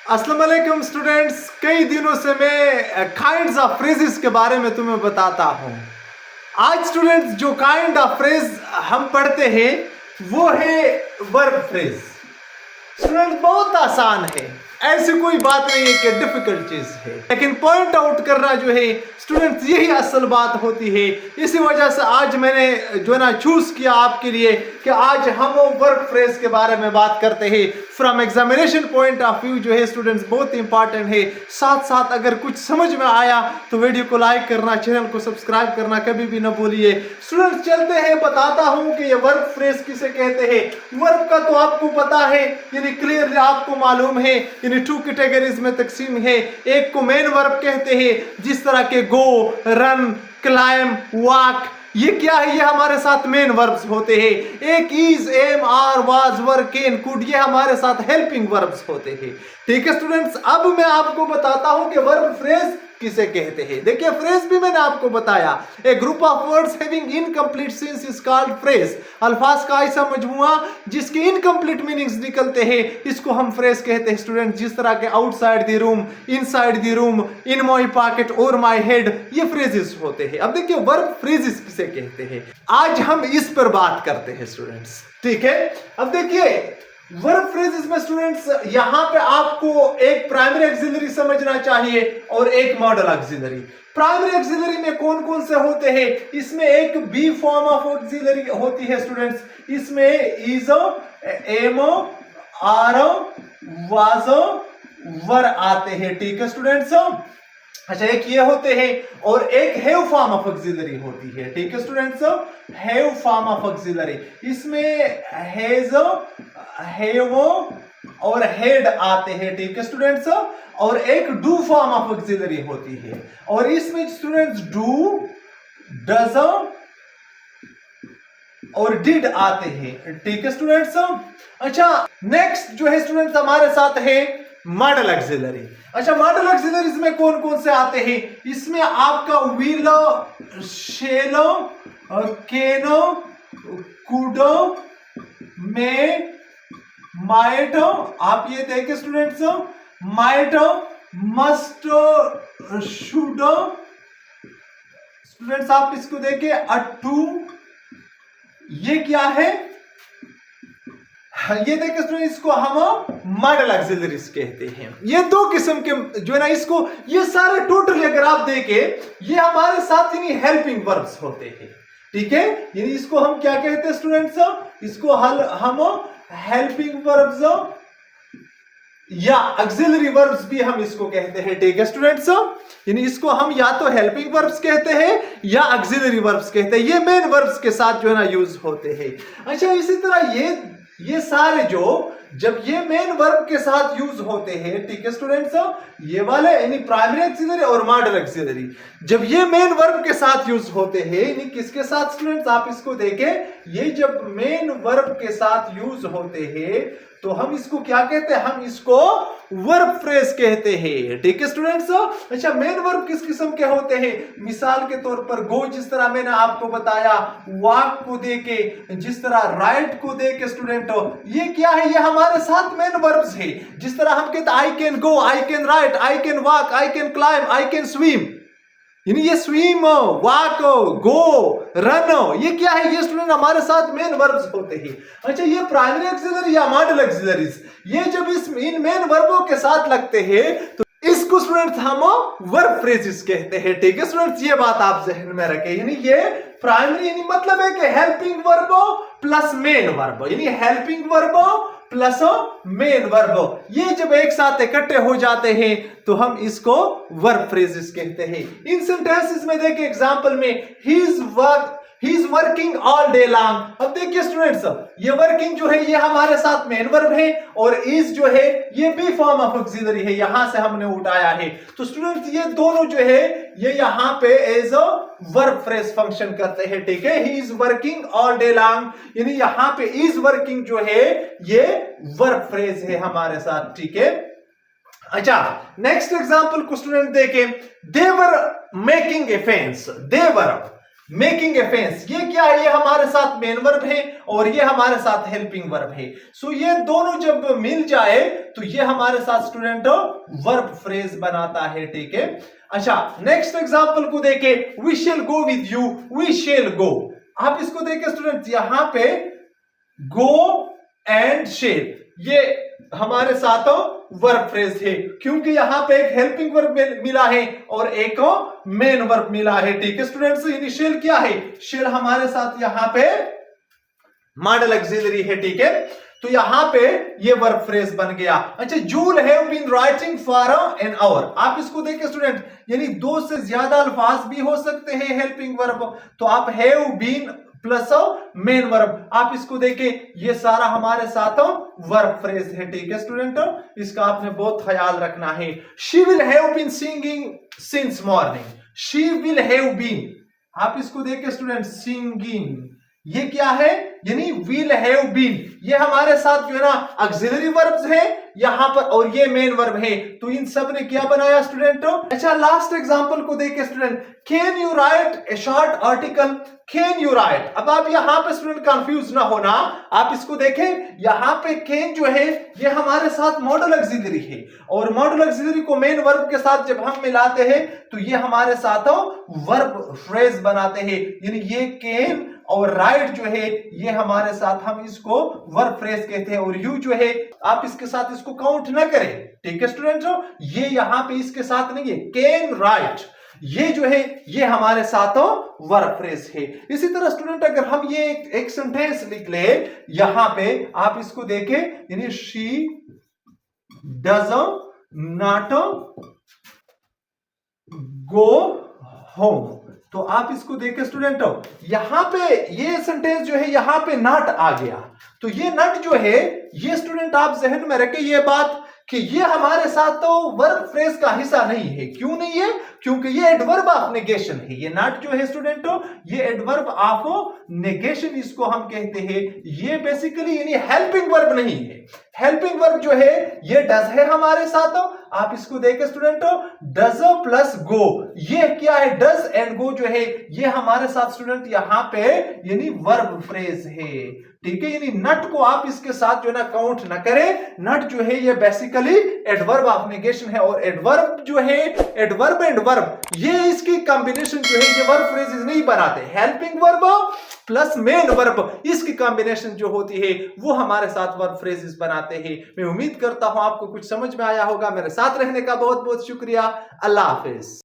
अस्सलाम वालेकुम स्टूडेंट्स। कई दिनों से मैं काइंड्स ऑफ फ्रेजेस के बारे में तुम्हें बताता हूँ। आज स्टूडेंट्स जो काइंड ऑफ फ्रेज हम पढ़ते हैं वो है वर्ब फ्रेज। स्टूडेंट बहुत आसान है, ऐसी कोई बात नहीं है कि डिफिकल्ट चीज है, लेकिन पॉइंट आउट करना जो है स्टूडेंट्स यही असल बात होती है। इसी वजह से आज मैंने जो है ना चूज किया आपके लिए कि आज हम वर्ब फ्रेज के बारे में बात करते हैं from examination point of view. जो है स्टूडेंट्स बहुत इंपॉर्टेंट है। साथ साथ अगर कुछ समझ में आया तो वीडियो को लाइक करना, चैनल को सब्सक्राइब करना कभी भी ना भूलिए। स्टूडेंट्स चलते हैं, बताता हूं कि ये वर्ब फ्रेज किसे कहते हैं। वर्ब का तो आपको पता है, यानी क्लियरली आपको मालूम है, यानी टू कैटेगरीज में तकसीम है। एक को मेन वर्ब कहते हैं, जिस तरह के गो, रन, क्लाइम, वॉक, ये क्या है, ये हमारे साथ मेन वर्ब्स होते हैं। एक is, am, are, was, were, can, could, ये हमारे साथ हेल्पिंग वर्ब्स होते हैं। ठीक है स्टूडेंट्स, अब मैं आपको बताता हूं कि वर्ब फ्रेज किसे कहते हैं। देखिए फ्रेज भी मैंने आपको बताया, a group of words having incomplete sense is called phrase. अल्फाज का ऐसा मजमुआ जिसके इनकम्प्लीट मीनिंग्स निकलते हैं, इसको हम फ्रेज कहते हैं स्टूडेंट। जिस तरह के outside the room, inside the room, in my pocket, over my head, ये फ्रेजेस होते हैं। अब देखिए वर्ब फ्रेजेस किसे कहते हैं, आज हम इस पर बात करते हैं स्टूडेंट्स। ठीक है, अब देखिए वर्ब फ्रेजेस में स्टूडेंट्स यहां पे आपको एक प्राइमरी ऑक्सिलरी समझना चाहिए और एक मॉडल ऑक्सिलरी। प्राइमरी ऑक्सिलरी में कौन कौन से होते हैं, इसमें एक बी फॉर्म ऑफ ऑक्सिलरी होती है स्टूडेंट्स। इसमें इजो, एमो, आरो, वाजो, वर आते हैं। ठीक है स्टूडेंट्स, अच्छा एक ये होते हैं और एक हैव फॉर्म ऑफ ऑक्सिलरी होती है। ठीक है students, have form of auxiliary, इसमें हैजो, हैवो और हेड आते हैं। ठीक है स्टूडेंट्स, और एक डू फॉर्म ऑफ ऑक्सिलरी होती है और इसमें स्टूडेंट्स डू, डज और डिड आते हैं। ठीक है स्टूडेंट्स, अच्छा नेक्स्ट जो है स्टूडेंट्स हमारे साथ है मॉडल ऑक्सिलरी। अच्छा मॉडल ऑक्सिलरीज में कौन कौन से आते हैं, इसमें आपका विलो, शेलो, केनो, कुडो, मे, माइटो, आप ये देखें स्टूडेंट्स, माइटो, मस्टो, शुडो, स्टूडेंट्स आप इसको देखें, अटू, ये क्या है, ये देखिए स्टूडेंट इसको हम मॉडल ऑक्सिलरीज कहते हैं। ये दो किस्म के जो है ना, इसको ये सारे टोटल अगर आप देखें ये हमारे साथ यानी हेल्पिंग वर्ब्स होते हैं। ठीक है, यानी इसको हम क्या कहते हैं स्टूडेंट्स, इसको हम हेल्पिंग वर्ब्स या ऑक्सिलरी वर्ब्स भी हम इसको कहते हैं। ठीक है स्टूडेंट्स, यानी इसको हम या तो हेल्पिंग वर्ब्स कहते हैं या ऑक्सिलरी वर्ब्स कहते हैं। ये मेन वर्ब्स के साथ जो है ना यूज होते हैं। अच्छा इसी तरह ये सारे जो जब ये मेन वर्ब के साथ यूज होते हैं, ठीक है स्टूडेंट्स, ये वाले यानी प्राइमरी ऑक्सिलरी और मॉडल ऑक्सिलरी, जब ये मेन वर्ब के साथ यूज होते हैं, यानी किसके साथ स्टूडेंट्स, आप इसको देखें, ये जब मेन वर्ब के साथ यूज होते हैं तो हम इसको क्या कहते हैं, हम इसको वर्ब फ्रेज कहते हैं। ठीक है स्टूडेंट्स, अच्छा मेन वर्ब किस किस्म के होते हैं, मिसाल के तौर पर गो जिस तरह मैंने आपको बताया, वॉक को देके, जिस तरह राइट को देके स्टूडेंट, ये क्या है, ये हमारे साथ मेन वर्ब्स है। जिस तरह हम कहते हैं I can go, I can write, I can walk, I can climb, I can swim, यानी ये स्विम, वॉक, गो, रन, ये क्या है, ये स्टूडेंट हमारे साथ मेन वर्ब्स होते हैं। अच्छा ये प्राइमरी ऑक्सिलरी या मॉडल ऑक्सिलरीज, ये जब इन मेन वर्बों के साथ लगते हैं तो इसको स्टूडेंट्स हम वर्ब फ्रेजेस कहते हैं। ठीक है स्टूडेंट्स, ये बात आप जहन में रखें, यानी ये प्राइमरी यानी मतलब है कि helping verb plus main verb, यानी helping verb plus main verb, ये जब एक साथ इकट्ठे हो जाते हैं तो हम इसको वर्ब फ्रेजेस कहते हैं। इन सेंटेंसेस में देखिए एग्जांपल में ही is working all day long. अब देखिए स्टूडेंट्स ये वर्किंग जो है ये हमारे साथ मेन वर्ब है और इज जो है ये बी फॉर्म ऑफ ऑक्सिलरी है, यहां से हमने उठाया है। तो स्टूडेंट्स ये दोनों जो है ये यहां पे as a verb phrase function करते हैं। ठीक है, he is working all day long, यानी यहां पे इज वर्किंग जो है ये वर्ब फ्रेज है हमारे साथ। ठीक है, अच्छा नेक्स्ट एग्जांपल को स्टूडेंट देखें, they were making a fence, they were making a fence, ये क्या है, ये हमारे साथ मेन वर्ब है और ये हमारे साथ हेल्पिंग वर्ब है। सो ये दोनों जब मिल जाए तो ये हमारे साथ स्टूडेंट वर्ब फ्रेज बनाता है, ठीक है। अच्छा, नेक्स्ट एग्जांपल को देखे, we shall go with you, we shall go. आप इसको देखे स्टूडेंट, यहां पे गो एंड शेल ये हमारे साथ वर्ब फ्रेज है, क्योंकि यहां पे एक हेल्पिंग वर्ब मिला है और एक मेन वर्ब मिला है, ठीक है स्टूडेंट्स। इनिशियल क्या है, शेल हमारे साथ यहां पे मॉडल ऑक्सिलरी है, ठीक है। तो यहां पे ये वर्ब फ्रेज बन गया। अच्छा, you'll have been writing for an hour, आप इसको देखिए स्टूडेंट, यानी दो से ज्यादा अल्फाज भी हो सकते हैं हेल्पिंग वर्ब, तो आप have been plus main verb, आप इसको देखें, ये सारा हमारे साथ वर्ब फ्रेज है, ठीक है स्टूडेंट। इसका आपने बहुत ख्याल रखना है। She will have been singing since morning, she will have been, आप इसको देखें स्टूडेंट, सिंगिंग ये क्या है, यानी विल हैव बीन, ये हमारे साथ जो है ना ऑक्सिलरी वर्ब्स है यहां पर और ये मेन वर्ब है, तो इन सब ने क्या बनाया स्टूडेंट। अच्छा, लास्ट एग्जांपल को देखिए student, can you right A short article, can you right. अब आप यहां पे स्टूडेंट कंफ्यूज ना होना, आप इसको देखें, यहां पे कैन जो है ये हमारे साथ मॉडल ऑक्सिलरी है और मॉडल ऑक्सिलरी को मेन वर्ब के साथ जब हम मिलाते हैं तो ये हमारे साथ वर्ब फ्रेज बनाते हैं, यानी ये कैन और राइट जो है ये हमारे साथ हम इसको वर्ब फ्रेज कहते हैं, और यू जो है आप इसके साथ इसको काउंट ना करें, ठीक है स्टूडेंट। ये यहां पे इसके साथ नहीं है, कैन राइट ये जो है ये हमारे साथ वर्ब फ्रेज है। इसी तरह स्टूडेंट अगर हम ये एक सेंटेंस लिख ले, यहां पे आप इसको देखें, यानी she does not go home, तो आप इसको देखें स्टूडेंट, यहां पे ये सेंटेंस जो है यहां पे नॉट आ गया, तो ये नॉट जो है ये स्टूडेंट आप जहन में रखें ये बात कि ये हमारे साथ तो वर्ब फ्रेज का हिस्सा नहीं है। क्यों नहीं है, क्योंकि ये एडवर्ब ऑफ नेगेशन है, ये नॉट जो है स्टूडेंट ये एडवर्ब ऑफ नेगेशन इसको हम कहते हैं, ये बेसिकली यानी हेल्पिंग वर्ब नहीं है। हेल्पिंग वर्ब जो है ये डज है हमारे साथ, आप इसको देखें स्टूडेंट, डज प्लस गो, ये क्या है, डज एंड गो जो है ये हमारे साथ स्टूडेंट यहां पे यानी वर्ब फ्रेज है, ठीक है। यानी नट को आप इसके साथ जो है ना काउंट ना करें, नट जो है ये बेसिकली एडवर्ब ऑफ नेगेशन है, और एडवर्ब जो है एडवर्ब एंड वर्ब ये इसकी कॉम्बिनेशन जो है ये वर्ब फ्रेजेस नहीं बनाते, helping verb plus main verb इसकी कॉम्बिनेशन जो होती है वो हमारे साथ वर्ब फ्रेजेस बनाते हैं। मैं उम्मीद करता हूं आपको कुछ समझ में आया होगा। मेरे साथ रहने का बहुत बहुत शुक्रिया। अल्लाह हाफिज।